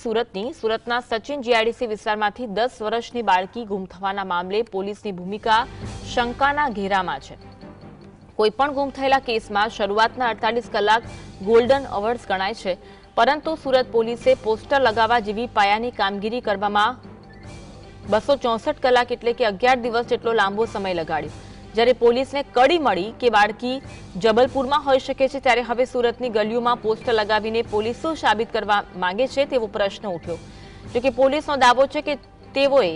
સુરતના સચિન જીઆઈડીસી વિસ્તારમાંથી 10 વર્ષની બાળકી ગુમ થવાના મામલે પોલીસની ભૂમિકા શંકાના ઘેરામાં છે। કોઈપણ ગુમ થયેલા કેસમાં શરૂઆતના 48 કલાક ગોલ્ડન અવર્સ ગણાય છે, પરંતુ સુરત પોલીસે પોસ્ટર લગાવવા જેવી પાયાની કામગીરી કરવામાં 264 કલાક એટલે કે 11 દિવસ જેટલો લાંબો સમય લગાડ્યો। જ્યારે પોલીસને કડી મળી કે બાળકી જબલપુરમાં હોઈ શકે છે, ત્યારે હવે સુરતની ગલીઓમાં પોસ્ટર લગાવીને પોલીસ શું સાબિત કરવા માંગે છે તેવો પ્રશ્ન ઉઠ્યો। જોકે પોલીસનો દાવો છે કે તેઓએ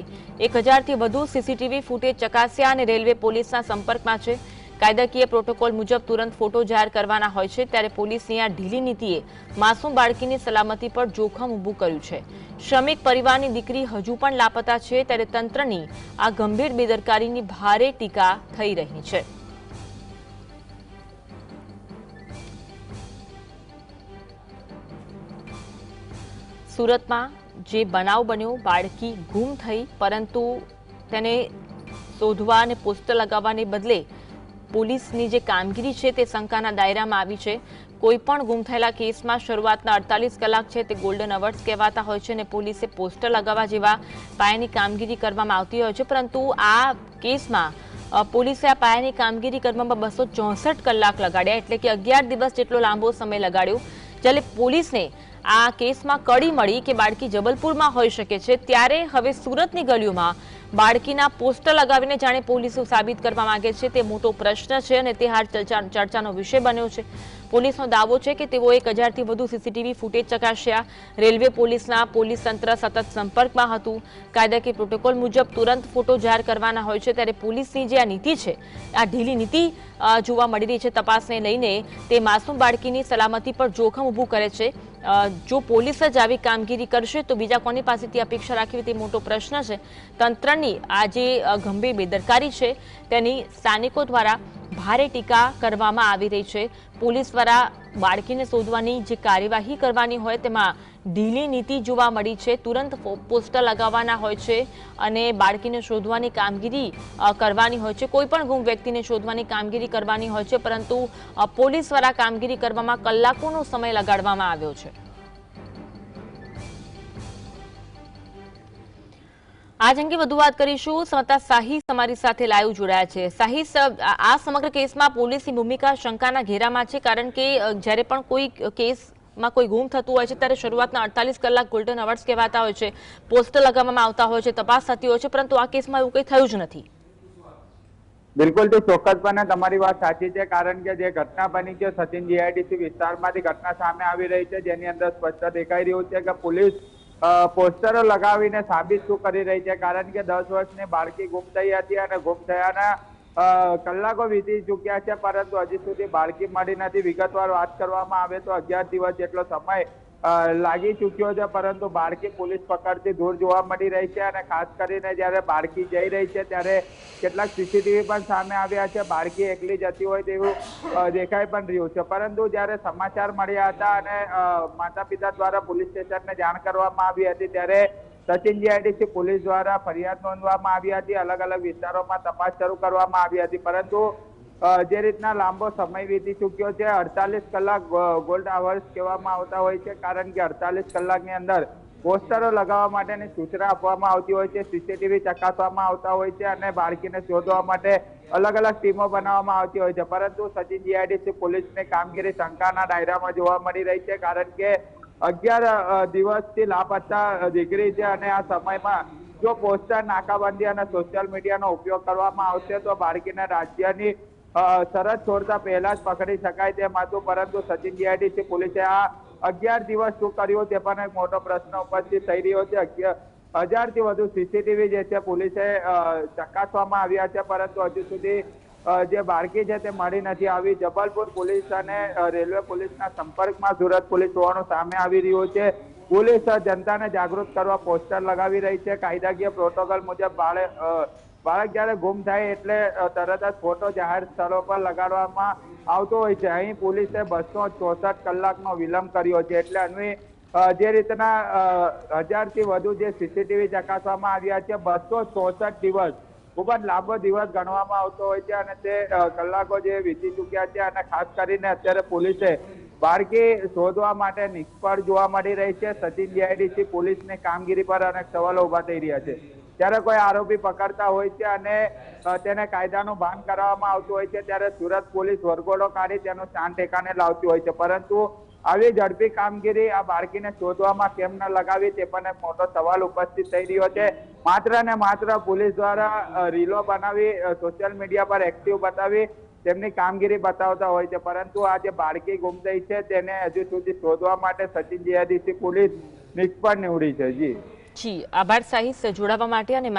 1000થી વધુ સીસીટીવી ફૂટેજ ચકાસ્યા અને રેલવે પોલીસના સંપર્કમાં છે। કાયદાકીય પ્રોટોકોલ મુજબ તુરંત ફોટો જાહેર કરવાના હોય છે, ત્યારે પોલીસની આ ઢીલી નીતિએ માસૂમ બાળકીની સલામતી પર જોખમ ઊભું કર્યું છે। શ્રમિક પરિવારની દીકરી હજુ પણ લાપતા છે, ત્યારે તંત્રની આ ગંભીર બેદરકારીની ભારે ટીકા થઈ રહી છે। સુરતમાં જે બનાવ બન્યો, બાળકી ગુમ થઈ, પરંતુ તેને શોધવા અને પોસ્ટર લગાવવાને બદલે પોલીસની જે કામગીરી છે તે શંકાના દાયરામાં આવી છે। કોઈપણ ગુમ થયેલા કેસમાં શરૂઆતના 48 કલાક છે તે ગોલ્ડન અવર્સ કહેવાતા હોય છે અને પોલીસે પોસ્ટર લગાવવા જેવા પાયાની કામગીરી કરવામાં આવતી હોય છે, પરંતુ આ કેસમાં પોલીસે આ પાયાની કામગીરી કરવામાં 264 કલાક લગાડ્યા, એટલે કે 11 દિવસ જેટલો લાંબો સમય લગાડ્યો। જ્યારે પોલીસને આ કેસમાં કડી મળી કે બાળકી જબલપુરમાં હોઈ શકે છે, ત્યારે હવે સુરતની ગલીઓમાં બાળકીના પોસ્ટર લગાવીને જાણે પોલીસ સાબિત કરવા માંગે છે તે મોટો પ્રશ્ન છે અને તે હાલ ચર્ચાનો વિષય બન્યો છે। પોલીસનો દાવો છે કે તેઓ 1000થી વધુ સીસીટીવી ફૂટેજ ચકાસ્યા। રેલવે પોલીસના પોલીસ તંત્ર સતત સંપર્કમાં હતું। કાયદાકીય પ્રોટોકોલ મુજબ તુરંત ફોટો જાહેર કરવાના હોય છે, ત્યારે પોલીસની જે આ નીતિ છે, આ ઢીલી નીતિ જોવા મળી રહી છે તપાસને લઈને, તે માસૂમ બાળકીની સલામતી પર જોખમ ઊભું કરે છે। જો પોલીસ જ આવી કામગીરી કરશે તો બીજા કોની પાસેથી અપેક્ષા રાખવી તે મોટો પ્રશ્ન છે। તંત્રની આ જે ગંભીર બેદરકારી છે તેની સ્થાનિકો દ્વારા ભારે ટીકા કરવામાં આવી રહી છે। પોલીસ દ્વારા બાળકીને શોધવાની જે કાર્યવાહી કરવાની હોય તેમાં ઢીલી નીતિ જોવા મળી છે। તુરંત પોસ્ટર લગાવવાના હોય છે અને બાળકીને શોધવાની કામગીરી કરવાની હોય છે, કોઈ પણ ગુમ વ્યક્તિને શોધવાની કામગીરી કરવાની હોય છે, પરંતુ પોલીસ દ્વારા કામગીરી કરવામાં કલાકોનો સમય લગાડવામાં આવ્યો છે। આજ અંગે વધુ વાત કરીશું, સંવાદદાતા સાહિસ અમારી સાથે લાઈવ જોડાયા છે। સાહિસ, આ સમગ્ર કેસમાં પોલીસની ભૂમિકા શંકાના ઘેરામાં છે, કારણ કે જ્યારે પણ કોઈ કેસમાં કોઈ ગુમ થતું હોય છે ત્યારે શરૂઆતના 48 કલાક ગોલ્ડન અવર્સ કહેવાતા હોય છે, પોસ્ટર લગાવવામાં આવતા હોય છે, તપાસ થતી હોય છે, પરંતુ આ કેસમાં એવું કંઈ થયું જ નથી। બિલકુલ તો ચોક્કસપણે તમારી વાત સાચી છે, કારણ કે જે ઘટના બની છે સચિન જીઆઈડીસી વિસ્તારમાંથી ઘટના સામે આવી રહી છે, જેની અંદર સ્પષ્ટ દેખાઈ રહ્યું છે કે પોલીસ પોસ્ટરો લગાવીને સાબિત શું કરી રહી છે, કારણ કે 10 વર્ષની બાળકી ગુમ થઈ હતી અને ગુમ થયાના કલાકો વીતી ચૂક્યા છે, પરંતુ હજી સુધી બાળકી મળી નથી। વિગતવાર વાત કરવામાં આવે તો 11 દિવસ જેટલો સમય લાગી ચૂક્યો છે, પરંતુ બાળકી પોલીસ પકડથી દૂર જોવા મળી રહી છે। અને ખાસ કરીને જ્યારે બાળકી જઈ રહી છે ત્યારે કેટલાક સીસીટીવી પણ સામે આવ્યા છે, બાળકી એકલી જતી હોય તેવું દેખાઈ પણ રહ્યું છે। પરંતુ જ્યારે સમાચાર મળ્યા હતા અને માતા પિતા દ્વારા પોલીસ સ્ટેશનને જાણ કરવામાં આવી હતી, ત્યારે સચિન જીઆઈડીસી પોલીસ દ્વારા ફરિયાદ નોંધવામાં આવી હતી, અલગ અલગ વિસ્તારોમાં તપાસ શરૂ કરવામાં આવી હતી, પરંતુ જે રીતના લાંબો સમય વીતી ચૂક્યો છે, 48 કલાક ગોલ્ડ અવર્સ કહેવામાં આવતા હોય છે, કારણ કે 48 કલાકની અંદર પોસ્ટરો લગાવવા માટેની સૂચના આપવામાં આવતી હોય છે, સીસીટીવી ચકાસવામાં આવતા હોય છે અને બાળકીને શોધવા માટે અલગ અલગ ટીમો બનાવવામાં આવતી હોય છે, પરંતુ સચિન જીઆઈડીસી પોલીસની કામગીરી શંકાના દાયરામાં જોવા મળી રહી છે, કારણ કે 11 દિવસથી લાપતા દીકરી છે અને આ સમયમાં જો પોસ્ટર, નાકાબંધી અને સોશિયલ મીડિયાનો ઉપયોગ કરવામાં આવશે તો બાળકીને રાજ્યની સરહદ છોડતા પહેલા જ પકડી શકાય તેમ હતું, પરંતુ સચિન જીઆઈડીસી પોલીસે આ 11 દિવસ શું કર્યું તે પણ એક મોટો પ્રશ્ન ઉપસ્થિત થઈ રહ્યો છે। 1000થી વધુ સીસીટીવી જે છે પોલીસે ચકાસવામાં આવ્યા છે, પરંતુ હજુ સુધી જે બાળકી છે તે મળી નથી આવી। જબલપુર પોલીસ અને રેલવે પોલીસના સંપર્કમાં સુરત પોલીસ હોવાનું સામે આવી રહ્યું છે। પોલીસ જનતાને જાગૃત કરવા પોસ્ટર લગાવી રહી છે। કાયદાકીય પ્રોટોકોલ મુજબ બાળક જ્યારે ગુમ થાય એટલે તરત જ ફોટો જાહેર સ્થળો પર લગાડવામાં આવતો હોય છે। અહીં પોલીસે 264 કલાકનો વિલંબ કર્યો છે, એટલે અન્વયે જે રીતના 1000થી વધુ જે સીસીટીવી ચકાસવામાં આવ્યા છે, 264 દિવસ ખૂબ જ લાંબો દિવસ ગણવામાં આવતો હોય છે અને તે કલાકો જે વીતી ચૂક્યા છે, અને ખાસ કરીને અત્યારે પોલીસે બાળકી શોધવા માટે નિષ્ફળ જોવા મળી રહી છે। સચિન જીઆઈડીસી પોલીસની કામગીરી પર અનેક સવાલો ઉભા થઈ રહ્યા છે। જ્યારે કોઈ આરોપી પકડતા હોય છે અને તેને કાયદાનું ભાન કરાવવામાં આવતું હોય છે, ત્યારે સુરત પોલીસ વરઘોડો કાઢી તેનું શાન ઠેકાણે લાવતી હોય છે, પરંતુ આવી ઝડપી કામગીરી આ બાળકીને શોધવામાં કેમ ન લગાવી તે પણ એક મોટો સવાલ ઉપસ્થિત થઈ રહ્યો છે। માત્ર ને માત્ર પોલીસ દ્વારા રીલો બનાવી સોશિયલ મીડિયા પર એક્ટિવ બતાવી તેમની કામગીરી બતાવતા હોય છે, પરંતુ આ જે બાળકી ગુમ થઈ છે તેને હજુ સુધી શોધવા માટે સચિન જીઆઈડીસી પોલીસ નિષ્ફળ નીવડી છે। જી આભાર સાહિસ જોડાવા માટે અને